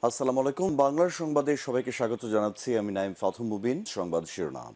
আসসালামু আলাইকুম। বাংলার সংবাদে সবাইকে স্বাগত জানাচ্ছি। আমি নাইম ফাথুম মুবিন। সংবাদ শিরোনাম।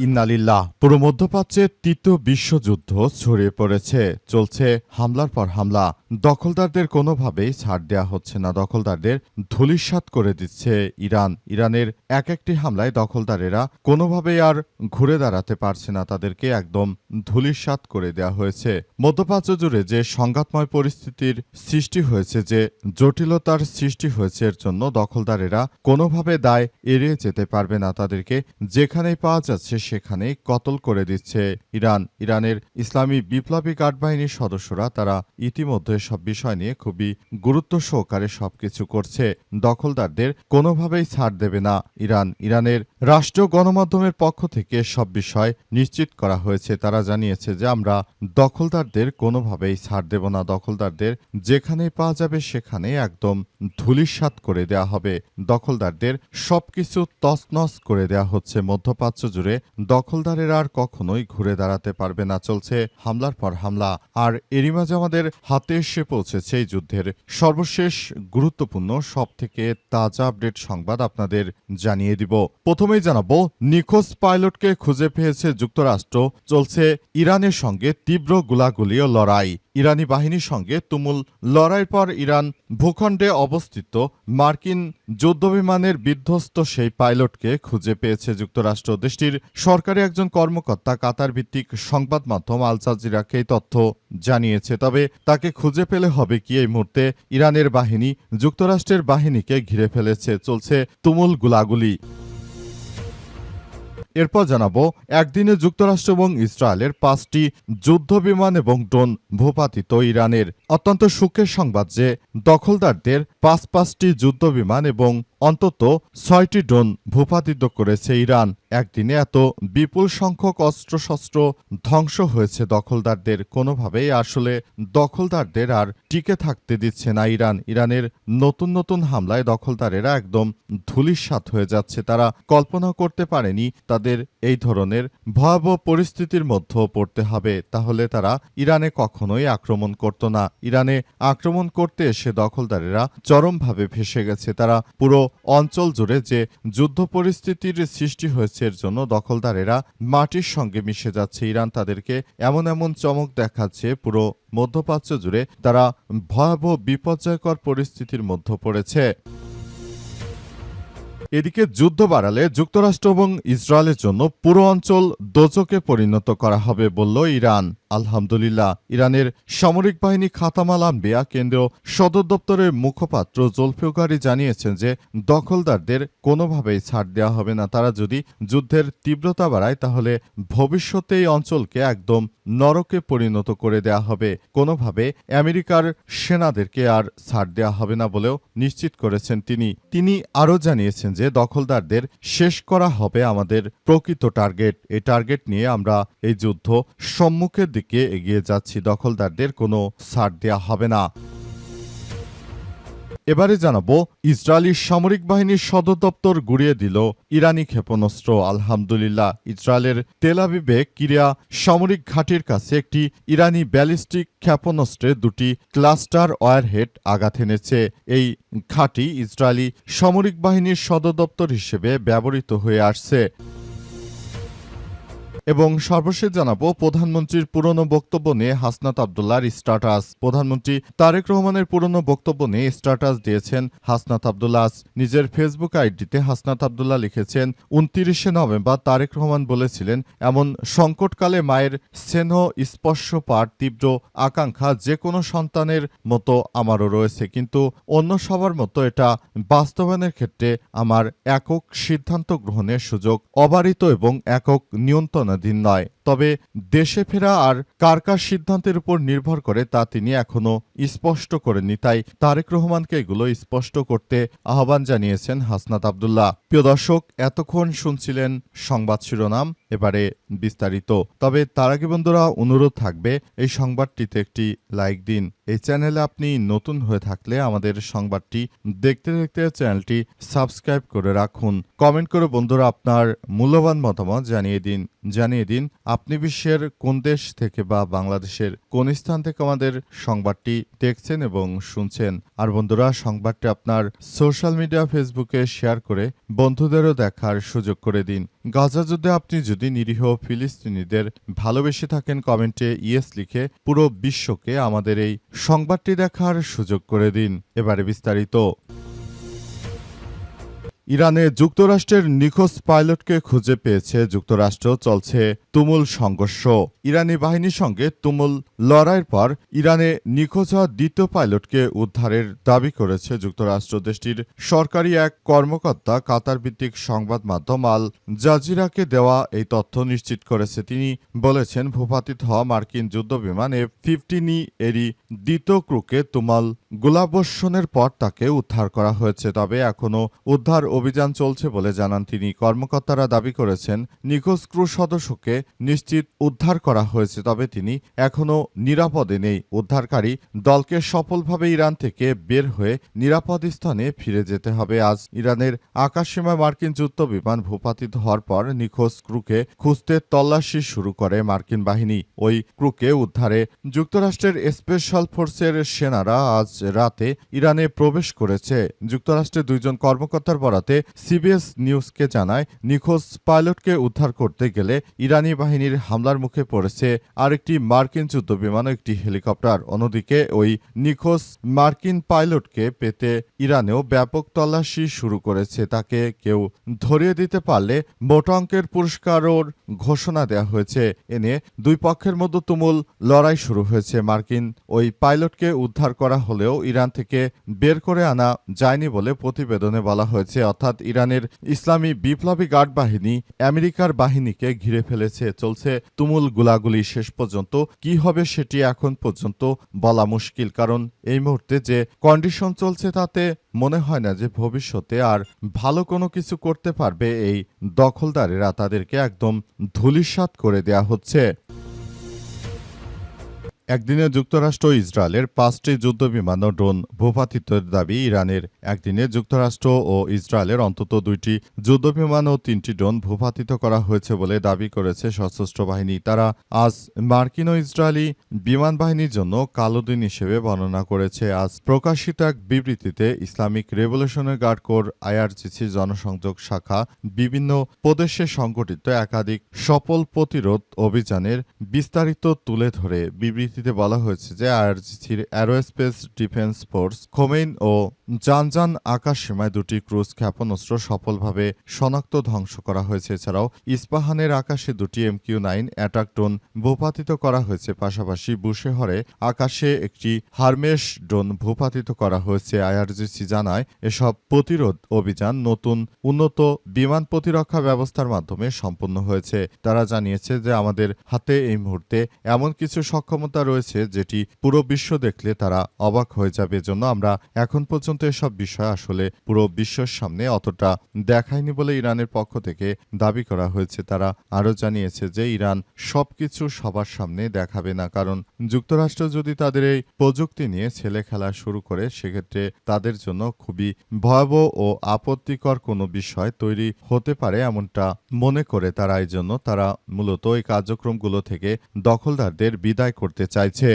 ইন্নালিল্লাহ। পুরো মধ্যপ্রাচ্যে তৃতীয় বিশ্বযুদ্ধ ছড়িয়ে পড়েছে। চলছে হামলার পর হামলা। দখলদারদের কোনোভাবেই ছাড় দেয়া হচ্ছে না। দখলদারদের ধূলিসাৎ করে দিচ্ছে ইরান। ইরানের একটি হামলায় দখলদারেরা কোনোভাবেই আর ঘুরে দাঁড়াতে পারছে না। তাদেরকে একদম ধূলিসাৎ করে দেয়া হয়েছে। মধ্যপ্রাচ্য জুড়ে যে সংঘাতময় পরিস্থিতির সৃষ্টি হয়েছে, যে জটিলতার সৃষ্টি হয়েছে, এর জন্য দখলদারেরা কোনোভাবে দায় এড়িয়ে যেতে পারবে না। তাদেরকে যেখানেই পাওয়া যাচ্ছে সেখানেই কতল করে দিচ্ছে ইরান। ইরানের ইসলামী বিপ্লবী গার্ড বাহিনীর সদস্যরা তারা ইতিমধ্যে সব বিষয় নিয়ে খুবই গুরুত্ব সহকারে সবকিছু করছে। দখলদারদের কোনোভাবেই ছাড় দেবে না ইরান। ইরানের রাষ্ট্রীয় গণমাধ্যমের পক্ষ থেকে সব বিষয় নিশ্চিত করা হয়েছে। তারা জানিয়েছে যে আমরা দখলদারদের কোনোভাবেই ছাড় দেব না। দখলদারদের যেখানেই পাওয়া যাবে সেখানে একদম ধূলিসাৎ করে দেয়া হবে। দখলদারদের সবকিছু তছনছ করে দেয়া হচ্ছে। মধ্যপ্রাচ্য জুড়ে দখলদারেরা আর কখনোই ঘুরে দাঁড়াতে পারবে না। চলছে হামলার পর হামলা। আর এরই মাঝে আমাদের হাতে এসে পৌঁছেছে এই যুদ্ধের সর্বশেষ গুরুত্বপূর্ণ সবথেকে তাজা আপডেট সংবাদ আপনাদের জানিয়ে দিব। প্রথমেই জানাবো, নিখোঁজ পাইলটকে খুঁজে পেয়েছে যুক্তরাষ্ট্র। চলছে ইরানের সঙ্গে তীব্র গোলাগুলি ও লড়াই। ইরানি বাহিনীর সঙ্গে তুমুল লড়াইয়ের পর ইরান ভূখণ্ডে অবস্থিত মার্কিন যুদ্ধবিমানের বিধ্বস্ত সেই পাইলটকে খুঁজে পেয়েছে যুক্তরাষ্ট্র। দেশটির সরকারি একজন কর্মকর্তা কাতার ভিত্তিক সংবাদ মাধ্যম আল জাজিরাকে এই তথ্য জানিয়েছে। তবে তাকে খুঁজে পেলে হবে কি? এই মুহূর্তে ইরানের বাহিনী যুক্তরাষ্ট্রের বাহিনীকে ঘিরে ফেলেছে। চলছে তুমুল গোলাগুলি। এরপর জানাবো, একদিনে যুক্তরাষ্ট্র এবং ইসরায়েলের 5টি যুদ্ধবিমান এবং ড্রোন ভূপাতিত ইরানের। অত্যন্ত সুখের সংবাদ যে দখলদারদের 5টি যুদ্ধবিমান এবং অন্তত 6টি ড্রোন ভূপাতিত করেছে ইরান। একদিনে এত বিপুল সংখ্যক অস্ত্রশস্ত্র ধ্বংস হয়েছে দখলদারদের। কোনোভাবেই আসলে দখলদারদের আর টিকে থাকতে দিচ্ছে না ইরান। ইরানের নতুন নতুন হামলায় দখলদারেরা একদম ধূলিসাৎ হয়ে যাচ্ছে। তারা কল্পনা করতে পারেনি তাদের এই ধরনের ভয়াবহ পরিস্থিতির মধ্যেও পড়তে হবে। তাহলে তারা ইরানে কখনোই আক্রমণ করত না। ইরানে আক্রমণ করতে এসে দখলদারেরা চরমভাবে ফেঁসে গেছে। তারা পুরো অঞ্চল জুড়ে যে যুদ্ধ পরিস্থিতির সৃষ্টি হয়েছে, এর জন্য দখলদারেরা মাটির সঙ্গে মিশে যাচ্ছে। ইরান তাদেরকে এমন এমন চমক দেখাচ্ছে, পুরো মধ্যপ্রাচ্য জুড়ে তারা ভয়াবহ বিপর্যয়কর পরিস্থিতির মধ্যে পড়েছে। এদিকে যুদ্ধ বাড়ালে যুক্তরাষ্ট্র এবং ইসরায়েলের জন্য পুরো অঞ্চল দোজকে পরিণত করা হবে বলল ইরান। আলহামদুলিল্লাহ। ইরানের সামরিক বাহিনী খাতামাল আনবিয়া কেন্দ্রীয় সদর দপ্তরের মুখপাত্র জুলফিকারি জানিয়েছেন যে দখলদারদের কোনোভাবেই ছাড় দেওয়া হবে না। তারা যদি যুদ্ধের তীব্রতা বাড়ায় তাহলে ভবিষ্যতে এই অঞ্চলকে একদম নরকে পরিণত করে দেয়া হবে। কোনোভাবে আমেরিকার সেনাদেরকে আর ছাড় দেওয়া হবে না বলেও নিশ্চিত করেছেন তিনি আরও জানিয়েছেন যে দখলদারদের শেষ করা হবে আমাদের প্রকৃত টার্গেট। এই টার্গেট নিয়ে আমরা এই যুদ্ধ সম্মুখের দিকে এগিয়ে যাচ্ছি। দখলদারদের কোনো ছাড় দেয়া হবে না। এবারে জানাবো, ইসরায়েলি সামরিক বাহিনীর সদর দপ্তর গুড়িয়ে দিল ইরানি ক্ষেপণাস্ত্র। আলহামদুলিল্লাহ। ইসরায়েলের তেল আবিবে কিরিয়া সামরিক ঘাঁটির কাছে একটি ইরানি ব্যালিস্টিক ক্ষেপণাস্ত্রে 2টি ক্লাস্টার ওয়ারহেড আঘাত এনেছে। এই ঘাঁটি ইসরায়েলি সামরিক বাহিনীর সদর দপ্তর হিসেবে ব্যবহৃত হয়ে আসছে। এবং সর্বশেষ জানাবো, প্রধানমন্ত্রীর পুরনো বক্তব্য নিয়ে হাসনাত আব্দুল্লাহর স্ট্যাটাস। প্রধানমন্ত্রী তারেক রহমানের পুরনো বক্তব্য নিয়ে স্ট্যাটাস দিয়েছেন হাসনাত আব্দুল্লাহ। নিজের ফেসবুক আইডিতে হাসনাত আব্দুল্লাহ লিখেছেন, 29শে নভেম্বর তারেক রহমান বলেছিলেন, এমন সংকটকালে মায়ের স্নেহ স্পর্শ পাওয়ার তীব্র আকাঙ্ক্ষা যে কোনো সন্তানের মতো আমারও রয়েছে, কিন্তু অন্য সবার মতো এটা বাস্তবায়নের ক্ষেত্রে আমার একক সিদ্ধান্ত গ্রহণের সুযোগ অবারিত এবং একক নিয়ন্ত্রণ নয়। তবে দেশে ফেরা আর কার কার সিদ্ধান্তের উপর নির্ভর করে তা তিনি এখনো স্পষ্ট করেননি। তাই তারেক রহমানকে এগুলো স্পষ্ট করতে আহ্বান জানিয়েছেন হাসনাত আব্দুল্লাহ। প্রিয় দর্শক, এতক্ষণ শুনছিলেন সংবাদ শিরোনাম। এবারে বিস্তারিত। তবে তার আগে বন্ধুরা অনুরোধ থাকবে, এই সংবাদটিতে একটি লাইক দিন। এই চ্যানেলে আপনি নতুন হয়ে থাকলে আমাদের সংবাদটি দেখতে দেখতে চ্যানেলটি সাবস্ক্রাইব করে রাখুন। কমেন্ট করে বন্ধুরা আপনার মূল্যবান মতামত জানিয়ে দিন। আপনি বিশ্বের কোন দেশ থেকে বা বাংলাদেশের কোন স্থান থেকে আমাদের সংবাদটি দেখছেন এবং শুনছেন। আর বন্ধুরা, সংবাদটি আপনার সোশ্যাল মিডিয়া ফেসবুকে শেয়ার করে বন্ধুদেরও দেখার সুযোগ করে দিন। গাজা যুদ্ধে আপনি যদি নিরীহ ফিলিস্তিনিদের ভালোবেসে থাকেন, কমেন্টে ইয়েস লিখে পুরো বিশ্বকে আমাদের এই সংবাদটি দেখার সুযোগ করে দিন। এবারে বিস্তারিত। ইরানে যুক্তরাষ্ট্রের নিখোঁজ পাইলটকে খুঁজে পেয়েছে যুক্তরাষ্ট্র, চলছে তুমুল সংঘর্ষ। ইরানি বাহিনীর সঙ্গে তুমুল লড়াইয়ের পর ইরানে নিখোঁজ হওয়া দ্বিতীয় পাইলটকে উদ্ধারের দাবি করেছে যুক্তরাষ্ট্র। দেশটির সরকারি এক কর্মকর্তা কাতার ভিত্তিক সংবাদ মাধ্যম আল জাজিরাকে দেওয়া এই তথ্য নিশ্চিত করেছে। তিনি বলেছেন, ভূপাতিত হওয়া মার্কিন যুদ্ধবিমান F-15 এরই দ্বিতীয় ক্রুকে তুমুল গোলাবর্ষণের পর তাকে উদ্ধার করা হয়েছে। তবে এখনও উদ্ধার অভিযান চলছে বলে জানান তিনি। কর্মকর্তারা দাবি করেছেন, নিখোঁজ ক্রু সদস্যকে নিশ্চিত উদ্ধার করা হয়েছে, তবে তিনি এখনও নিরাপদে নেই। উদ্ধারকারী দলকে সফলভাবে ইরান থেকে বের হয়ে নিরাপদ স্থানে ফিরে যেতে হবে। আজ ইরানের আকাশসীমায় মার্কিন যুদ্ধবিমান ভূপাতিত হওয়ার পর নিখোঁজ ক্রুকে খুঁজতে তল্লাশি শুরু করে মার্কিন বাহিনী। ওই ক্রুকে উদ্ধারে যুক্তরাষ্ট্রের স্পেশাল ফোর্সের সেনারা আজ রাতে ইরানে প্রবেশ করেছে। যুক্তরাষ্ট্রের দুইজন কর্মকর্তার বরাতে সিবিএস নিউজকে জানায়, নিখোঁজ পাইলটকে উদ্ধার করতে গেলে ইরানি বাহিনীর হামলার মুখে পড়েছে আরেকটি মার্কিন যুদ্ধবিমান ও একটি হেলিকপ্টার। অন্যদিকে ওই নিখোঁজ মার্কিন পাইলটকে পেতে ইরানেও ব্যাপক তল্লাশি শুরু করেছে। তাকে কেউ ধরিয়ে দিতে পারলে মোটা অঙ্কের পুরস্কারের ঘোষণা দেওয়া হয়েছে। এ নিয়ে দুই পক্ষের মধ্যে তুমুল লড়াই শুরু হয়েছে। মার্কিন ওই পাইলটকে উদ্ধার করা হলেও ইরান থেকে বের করে আনা যায়নি বলে প্রতিবেদনে বলা হয়েছে। অর্থাৎ ইরানের ইসলামী বিপ্লবী গার্ড বাহিনী আমেরিকার বাহিনীকে ঘিরে ফেলেছে। চলছে তুমুল গোলাগুলি। শেষ পর্যন্ত কি হবে সেটি এখন পর্যন্ত বলা মুশকিল, কারণ এই মুহূর্তে যে কন্ডিশন চলছে তাতে মনে হয় না যে ভবিষ্যতে আর ভালো কোনো কিছু করতে পারবে এই দখলদারেরা। তাদেরকে একদম ধূলিসাৎ করে দেয়া হচ্ছে। একদিনে যুক্তরাষ্ট্র ও ইসরায়েলের 5টি যুদ্ধবিমান ও ড্রোন ভূপাতিতের দাবি ইরানের। একদিনে যুক্তরাষ্ট্র ও ইসরায়েলের অন্তত 2টি যুদ্ধবিমান ও 3টি ড্রোন ভূপাতিত করা হয়েছে বলে দাবি করেছে সশস্ত্র বাহিনী। তারা আজ মার্কিন ও ইসরায়েলি বিমান বাহিনীর জন্য কালো দিন হিসেবে বর্ণনা করেছে। আজ প্রকাশিত এক বিবৃতিতে Islamic revolutionary guard corps IRGC জনসংযোগ শাখা বিভিন্ন প্রদেশে সংগঠিত একাধিক সফল প্রতিরোধ অভিযানের বিস্তারিত তুলে ধরে বিবৃতি বলা হয়েছে যে IRGCর অ্যারোস্পেস ডিফেন্স ফোর্স খোমেইন ও জানজান আকাশসীমায় 2টি ক্রুজ ক্ষেপণাস্ত্র সফলভাবে শনাক্ত ধ্বংস করা হয়েছে। এছাড়াও ইস্পাহানের আকাশে 2টি MQ-9 অ্যাটাক ড্রোন ভূপাতিত করা হয়েছে। পাশাপাশি বুশেহরে আকাশে একটি হারমেস ড্রোন ভূপাতিত করা হয়েছে। IRGC জানায়, এসব প্রতিরোধ অভিযান নতুন উন্নত বিমান প্রতিরক্ষা ব্যবস্থার মাধ্যমে সম্পন্ন হয়েছে। তারা জানিয়েছে যে আমাদের হাতে এই মুহূর্তে এমন কিছু সক্ষমতা রয়েছে যেটি পুরো বিশ্ব দেখলে তারা অবাক হয়ে যাবে। এজন্য আমরা এখন পর্যন্ত এসব বিষয় আসলে পুরো বিশ্বের সামনে অতটা দেখায়নি বলে ইরানের পক্ষ থেকে দাবি করা হয়েছে। তারা আরও জানিয়েছে যে ইরান সবকিছু সবার সামনে দেখাবে না, কারণ যুক্তরাষ্ট্র যদি তাদের এই প্রযুক্তি নিয়ে ছেলে খেলা শুরু করে সেক্ষেত্রে তাদের জন্য খুবই ভয়াবহ ও আপত্তিকর কোনো বিষয় তৈরি হতে পারে, এমনটা মনে করে তারা এই জন্য তারা মূলত এই কার্যক্রমগুলো থেকে দখলদারদের বিদায় করতে চাইছে।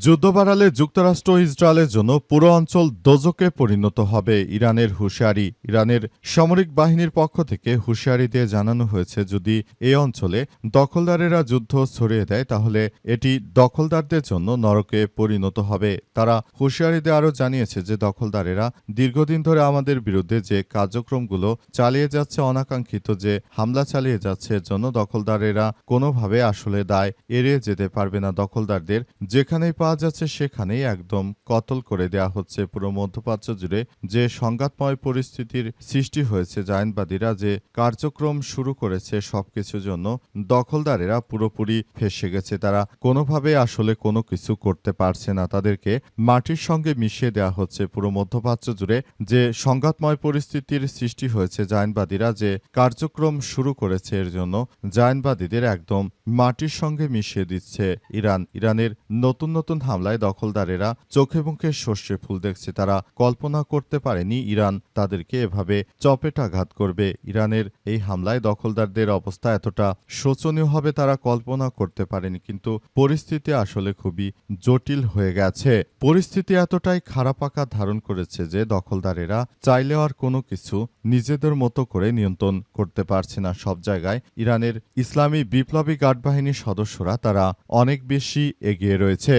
যুদ্ধ বাড়ালে যুক্তরাষ্ট্র ও ইসরায়েলের জন্য পুরো অঞ্চল দোজকে পরিণত হবে, ইরানের হুঁশিয়ারি। ইরানের সামরিক বাহিনীর পক্ষ থেকে হুঁশিয়ারি দিয়ে জানানো হয়েছে, যদি এই অঞ্চলে দখলদারেরা যুদ্ধ ছড়িয়ে দেয় তাহলে এটি দখলদারদের জন্য নরকে পরিণত হবে। তারা হুঁশিয়ারি দিয়ে আরও জানিয়েছে যে দখলদারেরা দীর্ঘদিন ধরে আমাদের বিরুদ্ধে যে কার্যক্রমগুলো চালিয়ে যাচ্ছে, অনাকাঙ্ক্ষিত যে হামলা চালিয়ে যাচ্ছে, এর জন্য দখলদারেরা কোনোভাবে আসলে দায় এড়িয়ে যেতে পারবে না। দখলদারদের যেখানেই পাওয়া যাচ্ছে সেখানেই একদম কতল করে দেয়া হচ্ছে। পুরো মধ্যপ্রাচ্য জুড়ে যে সংঘাতময় পরিস্থিতির সৃষ্টি হয়েছে, জায়নবাদীরা যে কার্যক্রম শুরু করেছে, সবকিছুর জন্য দখলদারেরা পুরোপুরি ফেঁসে গেছে। তারা কোনোভাবে আসলে কোনো কিছু করতে পারছে না। তাদেরকে মাটির সঙ্গে মিশিয়ে দেওয়া হচ্ছে। পুরো মধ্যপ্রাচ্য জুড়ে যে সংঘাতময় পরিস্থিতির সৃষ্টি হয়েছে, জায়নবাদীরা যে কার্যক্রম শুরু করেছে, এর জন্য জায়নবাদীদের একদম মাটির সঙ্গে মিশিয়ে দিচ্ছে ইরান। ইরানের নতুন নতুন নতুন হামলায় দখলদারেরা চোখে মুখে সর্ষে ফুল দেখছে। তারা কল্পনা করতে পারেনি ইরান তাদেরকে এভাবে চপেটাঘাত করবে। ইরানের এই হামলায় দখলদারদের অবস্থা এতটা শোচনীয় হবে তারা কল্পনা করতে পারেনি, কিন্তু পরিস্থিতি আসলে খুবই জটিল হয়ে গেছে। পরিস্থিতি এতটাই খারাপ আকার ধারণ করেছে যে দখলদারেরা চাইলেও আর কোনো কিছু নিজেদের মতো করে নিয়ন্ত্রণ করতে পারছে না। সব জায়গায় ইরানের ইসলামী বিপ্লবী গার্ড বাহিনীর সদস্যরা তারা অনেক বেশি এগিয়ে রয়েছে।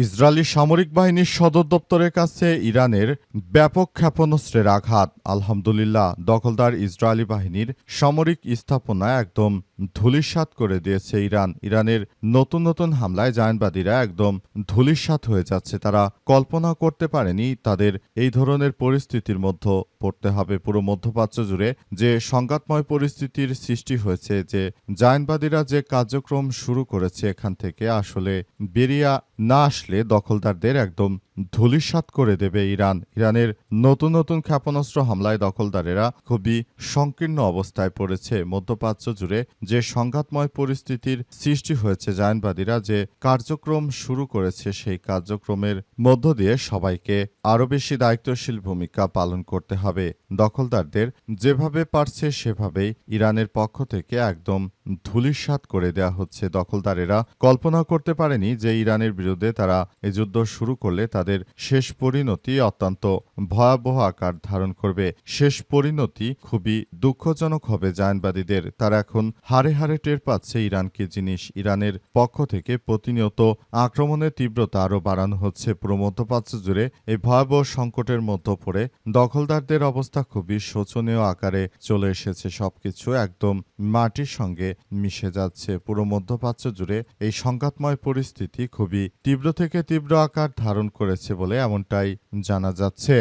ইসরায়েলি সামরিক বাহিনীর সদর দপ্তরের কাছে ইরানের ব্যাপক ক্ষেপণাস্ত্রের আঘাত। আলহামদুলিল্লাহ, দখলদার ইসরায়েলি বাহিনীর সামরিক স্থাপনা একদম ধূলিসাৎ করে দিয়েছে ইরান। ইরানের নতুন নতুন হামলায় জায়নবাদীরা একদম ধূলিসাৎ হয়ে যাচ্ছে। তারা কল্পনা করতে পারেনি তাদের এই ধরনের পরিস্থিতির মধ্যে পড়তে হবে। পুরো মধ্যপ্রাচ্য জুড়ে যে সংঘাতময় পরিস্থিতির সৃষ্টি হয়েছে, যে জায়নবাদীরা যে কার্যক্রম শুরু করেছে, এখান থেকে আসলে বেরিয়ে না আসলে দখলদারদের একদম ধূলিসাৎ করে দেবে ইরান। ইরানের নতুন নতুন ক্ষেপণাস্ত্র হামলায় দখলদারেরা খুবই সংকীর্ণ অবস্থায় পড়েছে। মধ্যপ্রাচ্য জুড়ে যে সংঘাতময় পরিস্থিতির সৃষ্টি হয়েছে, জায়নবাদীরা যে কার্যক্রম শুরু করেছে, সেই কার্যক্রমের মধ্য দিয়ে সবাইকে আরও বেশি দায়িত্বশীল ভূমিকা পালন করতে হবে। দখলদারদের যেভাবে পারছে সেভাবেই ইরানের পক্ষ থেকে একদম ধূলিসাৎ করে দেয়া হচ্ছে। দখলদারেরা কল্পনা করতে পারেনি যে ইরানের বিরুদ্ধে তারা এই যুদ্ধ শুরু করলে তাদের শেষ পরিণতি অত্যন্ত ভয়াবহ আকার ধারণ করবে। শেষ পরিণতি খুবই দুঃখজনক হবে জায়নবাদীদের। তারা এখন হাড়ে হাড়ে টের পাচ্ছে ইরান কি জিনিস। ইরানের পক্ষ থেকে প্রতিনিয়ত আক্রমণের তীব্রতা আরও বাড়ানো হচ্ছে। পুরো মধ্যপ্রাচ্য জুড়ে এই ভয়াবহ সংকটের মধ্যে পড়ে দখলদারদের অবস্থা খুবই শোচনীয় আকারে চলে এসেছে। সবকিছু একদম মাটির সঙ্গে মিশে যাচ্ছে। পুরো মধ্যপ্রাচ্য জুড়ে এই সংঘাতময় পরিস্থিতি খুবই তীব্র থেকে তীব্র আকার ধারণ করেছে বলে এমনটাই জানা যাচ্ছে।